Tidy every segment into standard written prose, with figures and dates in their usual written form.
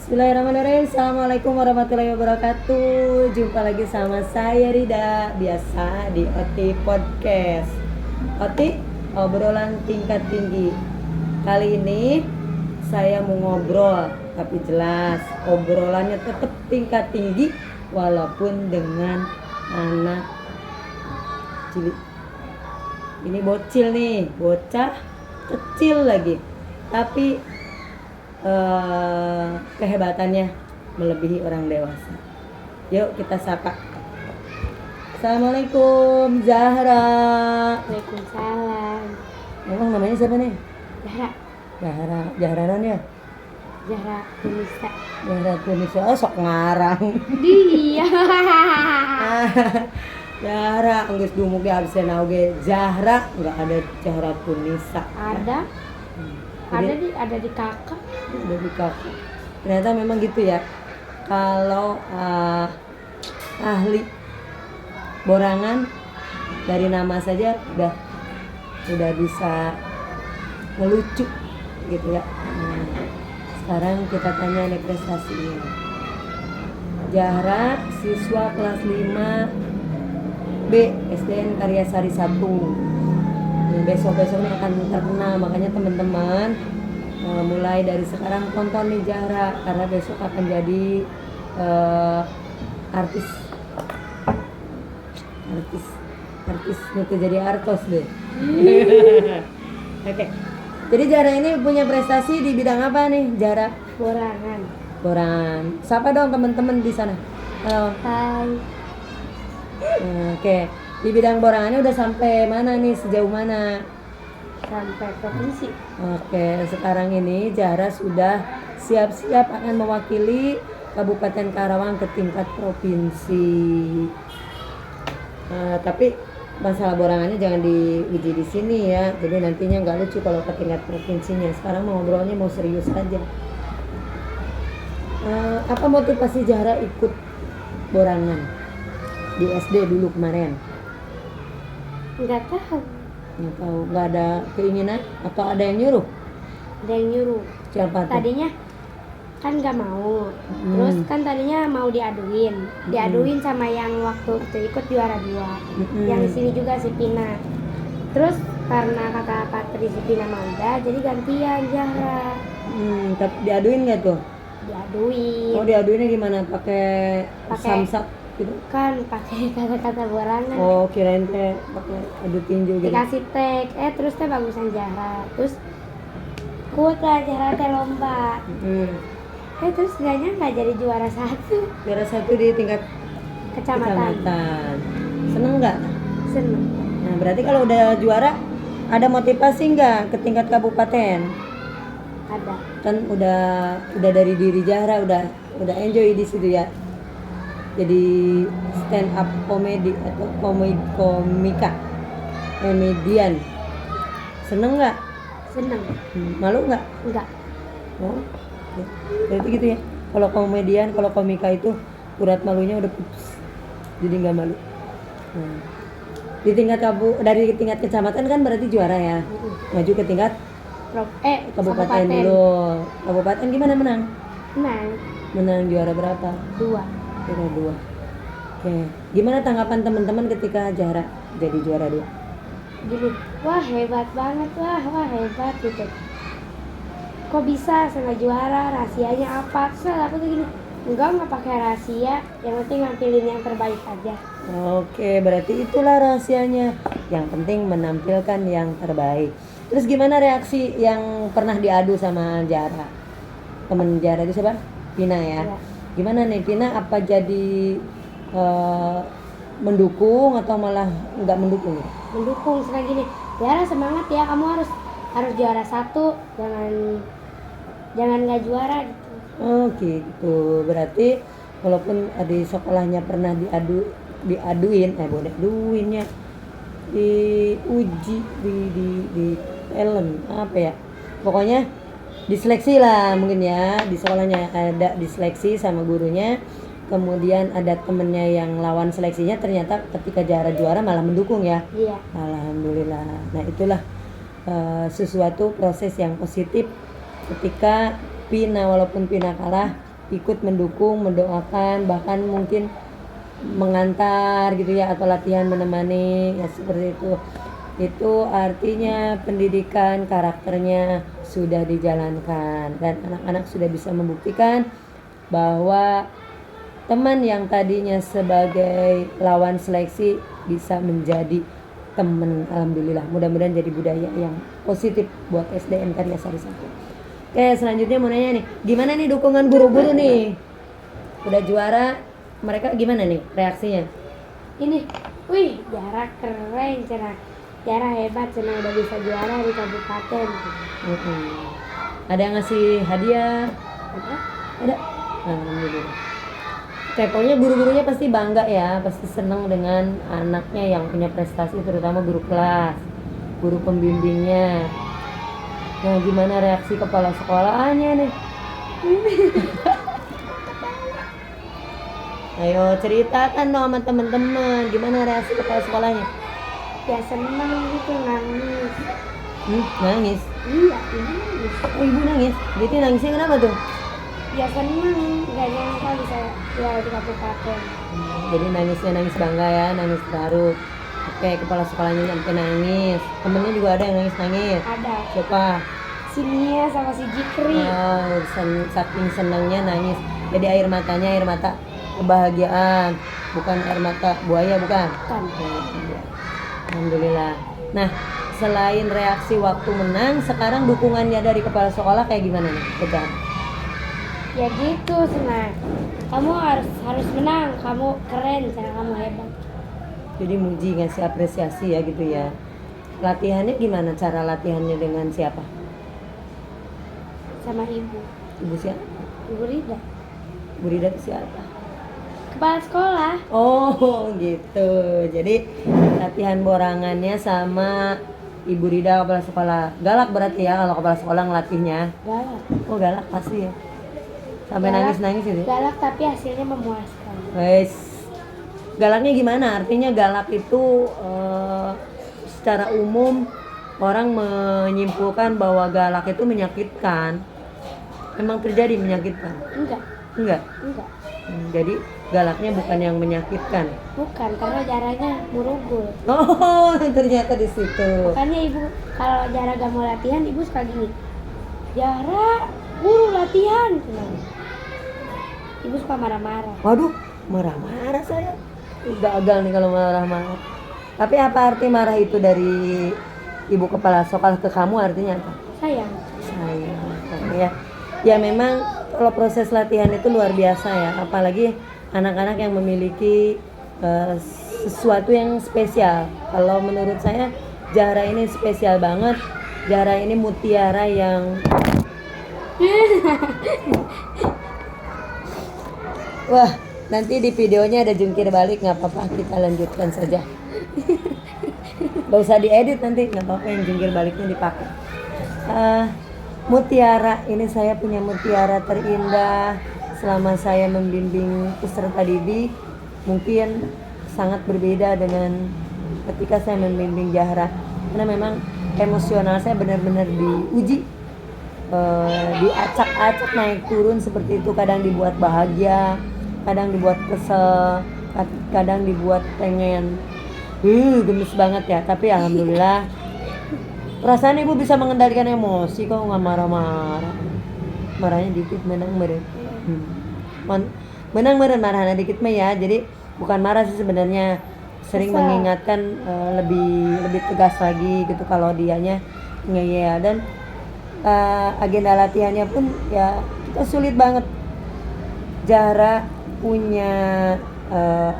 Bismillahirrahmanirrahim. Assalamualaikum warahmatullahi wabarakatuh. Jumpa lagi sama saya Rida, biasa di OT Podcast. OT, obrolan tingkat tinggi. Kali ini saya mau ngobrol, tapi jelas obrolannya tetap tingkat tinggi walaupun dengan anak cilik. Ini bocil nih, bocah kecil lagi, tapi kehebatannya melebihi orang dewasa. Yuk kita sapa. Assalamualaikum Zahra. Waalaikumsalam. Emang namanya siapa nih? Zahra. Zahra non ya? Zahra Tunisa. Zahra Tunisa. Oh sok ngarang. Dia. Zahra anggeus dumuk ge absen nauge Zahra, enggak ada Zahra Tunisa. Ada. Ada di kakak. Ada di kakak. Ternyata memang gitu ya. Kalau ahli borangan dari nama saja udah bisa ngelucu gitu ya. Nah, sekarang kita tanya nih prestasinya. Zahra siswa kelas 5 B SDN Karyasari 1. Besok-besoknya akan terkenal, makanya teman-teman mulai dari sekarang tonton nih Zahra, karena besok akan jadi artis itu jadi artos deh. Oke. Jadi Zahra ini punya prestasi di bidang apa nih Zahra? Borangan. Siapa dong teman-teman di sana? Halo. Hai. Oke. Di bidang borangannya udah sampai mana nih, sejauh mana? Sampai provinsi. Oke, sekarang ini Zahra sudah siap-siap akan mewakili Kabupaten Karawang ke tingkat provinsi. Tapi masalah borangannya jangan diuji di sini ya. Jadi nantinya nggak lucu kalau ke tingkat provinsinya. Sekarang mau ngobrolnya mau serius aja. Apa motivasi Zahra ikut borangan di SD dulu kemarin? Nggak tahu. Nggak ada keinginan atau ada yang nyuruh? Ada yang nyuruh. Siapa tuh? Tadinya kan nggak mau. Terus kan tadinya mau diaduin sama yang waktu itu ikut juara 2. Yang di sini juga si Pina. Terus karena kata Patri si Pina mau udah, jadi gantian Zahra. Tapi diaduin nggak tuh? Diaduin. Oh, diaduinnya gimana? Pakai samsak gitu? Kan pakai kata-kata borangan. Oh, kirain teh pakai adu tinju gitu. Dikasih tag, terus teh bagusan Zahra. Terus kuat lah Zahra teh lomba. Terus nggak jadi juara 1. Juara 1 di tingkat Kecamatan. Seneng nggak? Seneng. Nah, berarti kalau udah juara ada motivasi nggak ke tingkat kabupaten? Ada. Kan udah dari diri Zahra udah enjoy di situ ya. Jadi stand up komedi atau komedian. Seneng nggak? Seneng. Malu nggak? Enggak. Oh, ya. Berarti gitu ya. Kalau komedian, kalau komika itu urat malunya udah putus, jadi nggak malu. Di tingkat dari tingkat kecamatan kan berarti juara ya. Maju ke tingkat kabupaten dulu. Kabupaten gimana menang? Menang juara berapa? 2. Juara 2. Oke. Gimana tanggapan teman-teman ketika Zahra jadi juara 2? Gini, wah hebat banget, wah hebat gitu. Kok bisa sampai juara, rahasianya apa? Terus aku tuh gini, enggak pakai rahasia, yang penting ngampilin yang terbaik aja. Oke, berarti itulah rahasianya. Yang penting menampilkan yang terbaik. Terus gimana reaksi yang pernah diadu sama Zahra? Temen Zahra itu siapa? Pina ya. Gimana nih Pina, apa jadi mendukung atau malah nggak mendukung? Mendukung, senang gini. Zahra semangat ya, kamu harus juara 1, jangan nggak juara gitu. Oh gitu. Berarti walaupun di sekolahnya pernah diaduin diuji di talent apa ya, pokoknya diseleksi lah mungkin ya, di sekolahnya ada diseleksi sama gurunya, kemudian ada temennya yang lawan seleksinya, ternyata ketika juara malah mendukung ya. Iya. Alhamdulillah. Nah itulah sesuatu proses yang positif ketika Pina, walaupun Pina kalah, ikut mendukung, mendoakan, bahkan mungkin mengantar gitu ya, atau latihan menemani ya, seperti itu artinya pendidikan karakternya sudah dijalankan dan anak-anak sudah bisa membuktikan bahwa teman yang tadinya sebagai lawan seleksi bisa menjadi teman. Alhamdulillah, mudah-mudahan jadi budaya yang positif buat SDN Karya Sari 1. Oke, selanjutnya mau nanya nih, gimana nih dukungan guru-guru nih? Udah juara, mereka gimana nih reaksinya? Ini, wih, Jara keren, Jara hebat, senang udah bisa juara di kabupaten. Ada yang ngasih hadiah? Apa? Ada? Alhamdulillah. Pokoknya guru-gurunya pasti bangga ya, pasti senang dengan anaknya yang punya prestasi, terutama guru kelas, guru pembimbingnya. Nah, gimana reaksi kepala sekolahnya nih? Ayo ceritakan dong sama teman-teman, gimana reaksi kepala sekolahnya? Ya senang gitu, nangis. Nangis? Iya, ibu nangis. Oh, ibu nangis? Jadi nangisnya kenapa tuh? Ya senang, gak nyangka bisa juara di kabupaten. Jadi nangisnya nangis bangga ya, nangis terharu. Oke, kepala sekolahnya sampai nangis. Temennya juga ada yang nangis-nangis. Ada Siapa? si Nia sama si Jikri. Saking senangnya nangis. Jadi air matanya air mata kebahagiaan, bukan air mata buaya, bukan? Kan. Alhamdulillah. Nah, selain reaksi waktu menang, sekarang dukungannya dari kepala sekolah kayak gimana nih? Coba. Ya gitu, senang. Kamu harus menang, kamu keren, cara kamu hebat. Jadi muji, ngasih apresiasi ya gitu ya. Latihannya gimana? Cara latihannya dengan siapa? Sama ibu. Ibu siapa? Ibu Rida. Bu Rida itu siapa? Kepala sekolah. Oh gitu. Jadi latihan borangannya sama Ibu Rida kepala sekolah. Galak berarti ya kalau kepala sekolah ngelatihnya. Galak. Oh galak pasti ya. Sampai Galak. nangis-nangis itu. Galak tapi hasilnya memuaskan. Wes. Galaknya gimana? Artinya galak itu secara umum orang menyimpulkan bahwa galak itu menyakitkan. Memang terjadi menyakitkan? Enggak. Enggak. Jadi galaknya bukan yang menyakitkan. Bukan, karena jaranya murugul. Oh, ternyata di situ. Makanya ibu kalau Jara gak mau latihan, ibu suka gini. Jara, guru latihan. Ibu suka marah-marah. Waduh, marah-marah saya. Gagal nih kalau marah-marah. Tapi apa arti marah itu dari ibu kepala sekolah ke kamu, artinya apa? Sayang. Sayang. Ya. Ya memang kalau proses latihan itu luar biasa ya, apalagi anak-anak yang memiliki sesuatu yang spesial. Kalau menurut saya Jara ini spesial banget. Jara ini mutiara yang wah, nanti di videonya ada jungkir balik, nggak apa-apa, kita lanjutkan saja. Gak usah diedit nanti, nggak apa-apa, yang jungkir baliknya dipakai. Mutiara, ini saya punya mutiara terindah selama saya membimbing peserta didik. Mungkin sangat berbeda dengan ketika saya membimbing Jahra, karena memang emosional saya benar-benar diuji, diacak-acak naik turun seperti itu. Kadang dibuat bahagia, kadang dibuat kesel, kadang dibuat pengen gemes banget ya. Tapi alhamdulillah perasaan ibu bisa mengendalikan emosi, kok nggak marah-marah. Marahnya dikit, menang meren. Menang meren, marahnya dikit mah ya. Jadi bukan marah sih sebenarnya, sering mengingatkan lebih tegas lagi gitu kalau dianya ngeyel. Dan agenda latihannya pun ya kita sulit banget. Jahra punya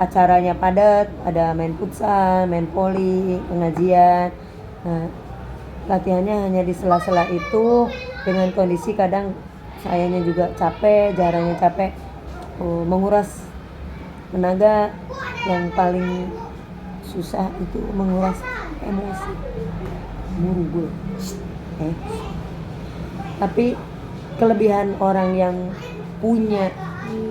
acaranya padat, ada main futsal, main voli, pengajian. Latihannya hanya di sela-sela itu, dengan kondisi kadang sayanya juga capek, Jahranya capek, menguras tenaga. Yang paling susah itu menguras emosi, murugul. Tapi kelebihan orang yang punya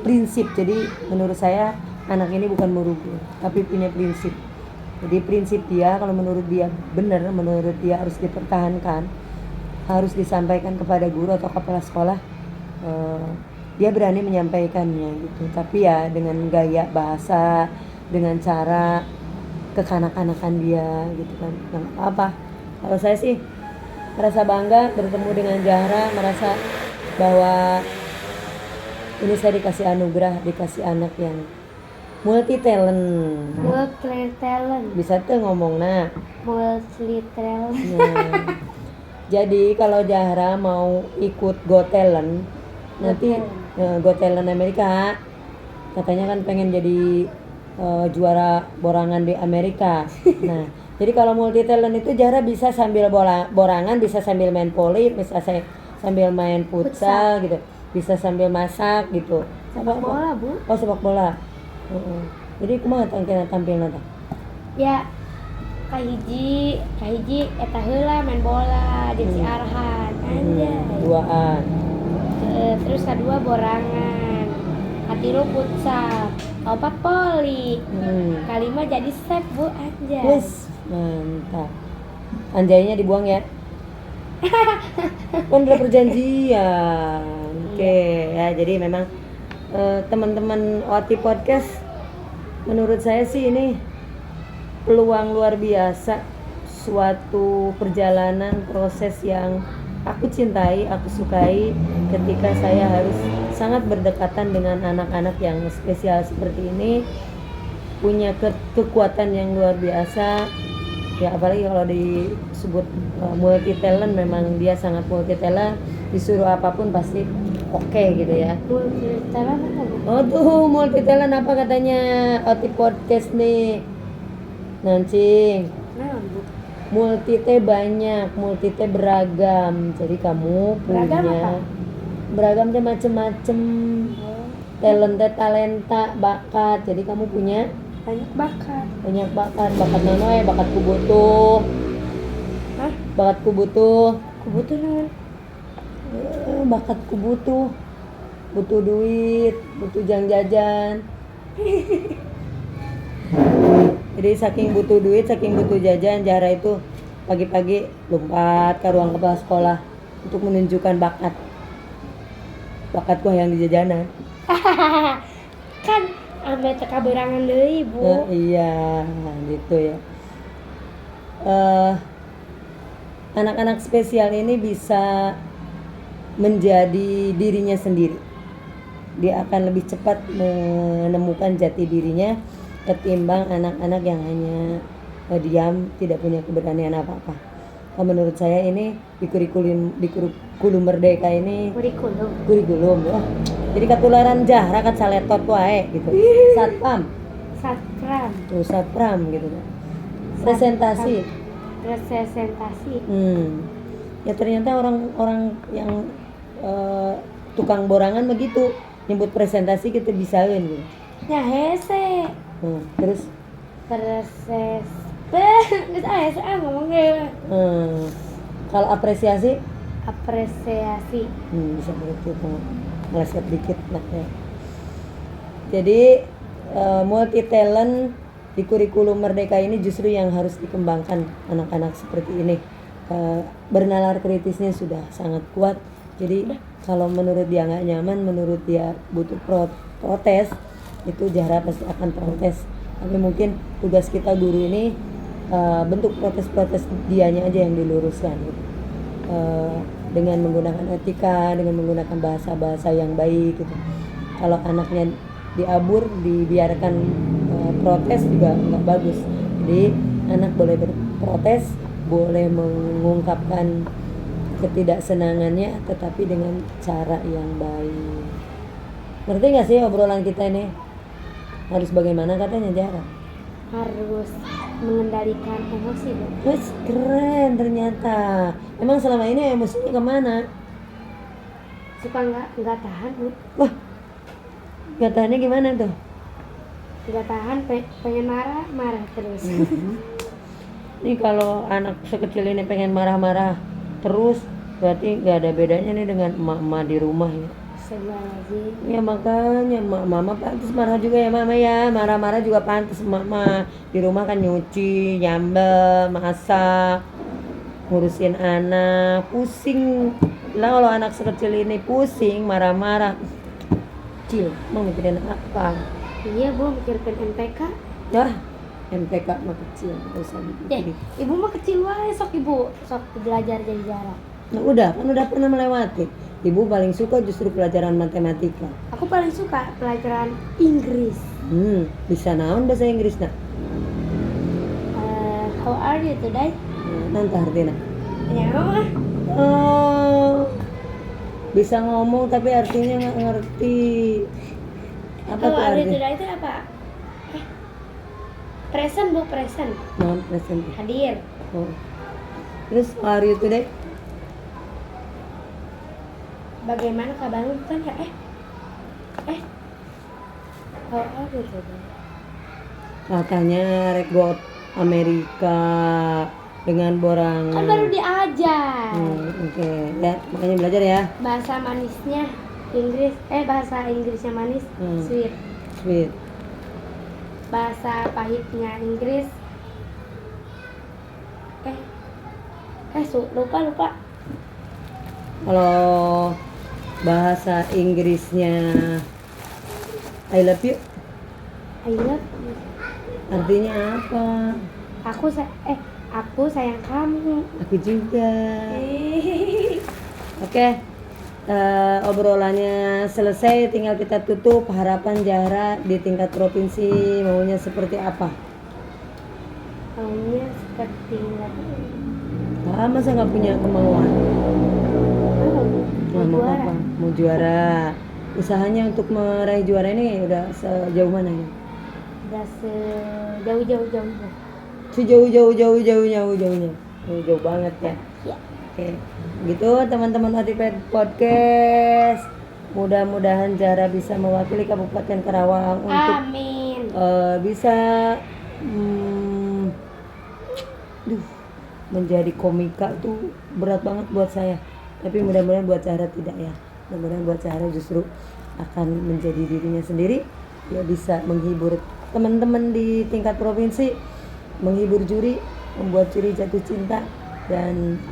prinsip, jadi menurut saya anak ini bukan murugul, tapi punya prinsip. Jadi prinsip dia, kalau menurut dia benar, menurut dia harus dipertahankan, harus disampaikan kepada guru atau kepala sekolah, dia berani menyampaikannya gitu. Tapi ya dengan gaya bahasa, dengan cara kekanak-kanakan dia gitu kan, nggak apa-apa. Kalau saya sih merasa bangga bertemu dengan Zahra, merasa bahwa ini saya dikasih anugerah, dikasih anak yang multi talent. multi talent Bisa tuh ngomong nah. multi talent Nah, jadi kalau Zahra mau ikut Got Talent nanti Got Talent Amerika, katanya kan pengen jadi juara borangan di Amerika. Nah, jadi kalau multi talent itu Zahra bisa sambil borangan, bisa sambil main voli, bisa sambil main futsal gitu, bisa sambil masak gitu. sepak bola Bu. Oh, sepak bola. Jadi kumaha tampilna tah? Ya kahiji eta heula main bola di si Arhan anjay. Duaan. Terus kedua borangan, katilu futsal, opat poli, kalima jadi chef Bu anjay. Wes, mantap. Anjaynya dibuang ya. Kan udah perjanjian. Oke, ya jadi memang teman-teman OT Podcast, menurut saya sih ini peluang luar biasa, suatu perjalanan proses yang aku cintai, aku sukai ketika saya harus sangat berdekatan dengan anak-anak yang spesial seperti ini, punya kekuatan yang luar biasa. Ya apalagi kalau disebut multi talent, memang dia sangat multi talent, disuruh apapun pasti oke gitu ya. Multi talent apa Bu? Oh tuh multi talent apa katanya OT Podcast nih Nancing. Naon Bu? Multi teh banyak, multi teh beragam. Jadi kamu Beragam punya apa? beragam teh macem-macem. Talenta, bakat. Jadi kamu punya Banyak bakat. banyak bakat. Bakat nanoy, bakat kubutuh. Hah? Bakat kubutuh. Kubutuh naon? Bakat kubutuh. Butuh duit, butuh jajan. Jadi saking butuh duit, saking butuh jajan, Zahra itu pagi-pagi lompat ke ruang kepala sekolah untuk menunjukkan bakatku yang di jajanan. Kan ame teka berangan deui Bu. Iya, gitu ya. Anak-anak spesial ini bisa menjadi dirinya sendiri. Dia akan lebih cepat menemukan jati dirinya ketimbang anak-anak yang hanya diam, tidak punya keberanian apa-apa. Menurut saya ini di kurikulum Merdeka ini kurikulum ya. Jadi ketularan Zahra kan saletot wae gitu. Satpam tuh satpam gitu kan. Presentasi. Ya ternyata orang-orang yang tukang borangan begitu nyebut presentasi kita bisain gitu. Nya hese. Terus Geus hese ngomong ge. Kalau apresiasi bisa begitu ngeleset dikit lah ya. Jadi multi talent di kurikulum Merdeka ini justru yang harus dikembangkan anak-anak seperti ini. Bernalar kritisnya sudah sangat kuat. Jadi kalau menurut dia nggak nyaman, menurut dia butuh protes, itu Zahra pasti akan protes. Tapi mungkin tugas kita guru ini bentuk protes-protes dianya aja yang diluruskan gitu. Dengan menggunakan etika, dengan menggunakan bahasa-bahasa yang baik gitu. Kalau anaknya diabur, dibiarkan protes juga nggak bagus. Jadi anak boleh berprotes, boleh mengungkapkan ketidaksenangannya, tetapi dengan cara yang baik. Ngerti nggak sih obrolan kita ini? Harus bagaimana katanya Zahra? Harus mengendalikan emosi Bu. Wes keren ternyata. Emang selama ini emosinya kemana? Suka nggak tahan Bu. Wah, nggak tahannya gimana tuh? Nggak tahan, pengen marah terus. Ini kalau anak sekecil ini pengen marah-marah terus, berarti nggak ada bedanya nih dengan emak-emak di rumah ya. Ya makanya mama pantas marah juga ya mama ya, marah-marah juga pantas mama. Di rumah kan nyuci, nyambel, masak, ngurusin anak, pusing lah. Kalau anak sekecil ini pusing marah-marah, kecil. Mau mikirin apa? Iya, Bu, mikirkan MTK. Nah, MTK mah kecil, nggak usah Ya, dipikirin. ibu mah kecil wae, sok ibu sok belajar jadi jarak. Nah, udah pernah melewati. Ibu paling suka justru pelajaran matematika. Aku paling suka pelajaran Inggris. Bisa naon bahasa Inggris nak? How are you today? Nanti artinya. Ya, mah. Oh, bisa ngomong tapi artinya nggak ngerti. Apa How tuh are you artinya? today itu apa? Present, Bu, present. Non present. Hadir. Oh. Terus how are you today? Bagaimana kabarmu bukan ya? How are you today? Katanya rekod Amerika dengan borang. Kan baru diajar. Oke. Ya, makanya belajar ya. Bahasa manisnya Inggris, bahasa Inggrisnya manis, sweet. Sweet. Bahasa pahitnya Inggris, lupa. Kalau bahasa Inggrisnya I love you I love you. artinya apa? Aku sayang kamu. Aku juga. Oke. Obrolannya selesai, tinggal kita tutup. Harapan Zahra di tingkat provinsi maunya seperti apa? Maunya seperti Masa nggak punya kemauan? mau Mau juara. apa? Mau juara. Usahanya untuk meraih juara ini udah sejauh mana ya? Udah sejauh-jauh. Jauh banget ya. Ya. Oke, gitu teman-teman Otiped Podcast. Mudah-mudahan Zahra bisa mewakili Kabupaten Karawang untuk Amin. bisa menjadi komika tuh berat banget buat saya. Tapi mudah-mudahan buat Zahra tidak ya. Mudah-mudahan buat Zahra justru akan menjadi dirinya sendiri. Dia bisa menghibur teman-teman di tingkat provinsi, menghibur juri, membuat juri jatuh cinta, dan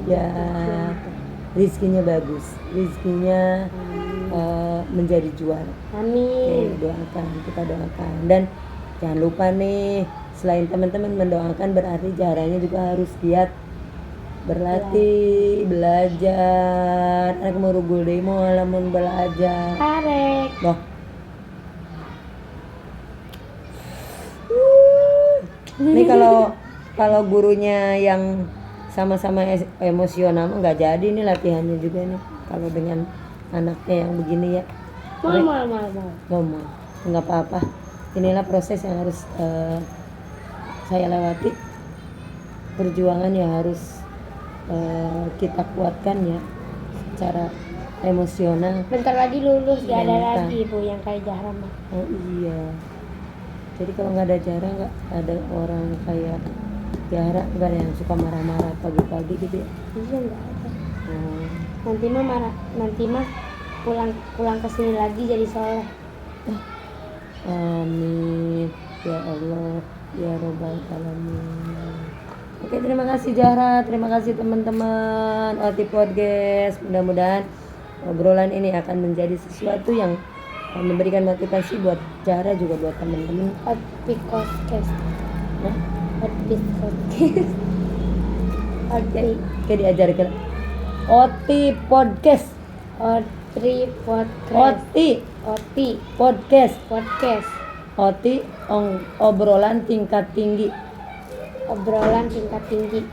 ya rizkinya bagus, rizkinya menjadi juara. Amin. Kita doakan, dan jangan lupa nih, selain teman-teman mendoakan, berarti Zahranya juga harus giat berlatih, belajar. Anak mau rugul deh, mau lamun belajar. Karek. Loh. Ini kalau gurunya yang sama-sama emosional mah nggak jadi nih latihannya juga nih. Kalau dengan anaknya yang begini ya. Mau. Nggak apa-apa. Inilah proses yang harus saya lewati. Perjuangan ya harus kita kuatkan ya secara emosional. Bentar lagi lulus, gak ada Mental. lagi Bu yang kayak Zahra mah. Oh iya. Jadi kalau nggak ada Zahra, nggak ada orang kayak Zahra, nggak ada yang suka marah-marah pagi-pagi gitu ya. Iya, nggak ada. Nanti mah pulang ke sini lagi jadi soleh. Amin ya Allah ya Robbal Alamin. Oke, terima kasih Zahra, terima kasih teman-teman Otiped Podcast. Mudah-mudahan obrolan ini akan menjadi sesuatu yang memberikan motivasi buat Zahra, juga buat teman-teman. Otiped Podcast. Nah, Otiped Podcast. oke, diajarkan Otiped Podcast. Otiped Podcast. Otiped Podcast. Podcast. Obrolan tingkat tinggi. Obrolan tingkat tinggi.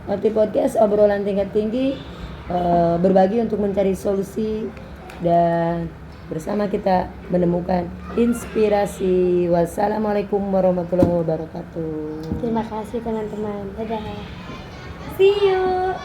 Otiped Podcast, obrolan tingkat tinggi, berbagi untuk mencari solusi dan bersama kita menemukan inspirasi. Wassalamualaikum warahmatullahi wabarakatuh. Terima kasih teman-teman. Dadah. See you.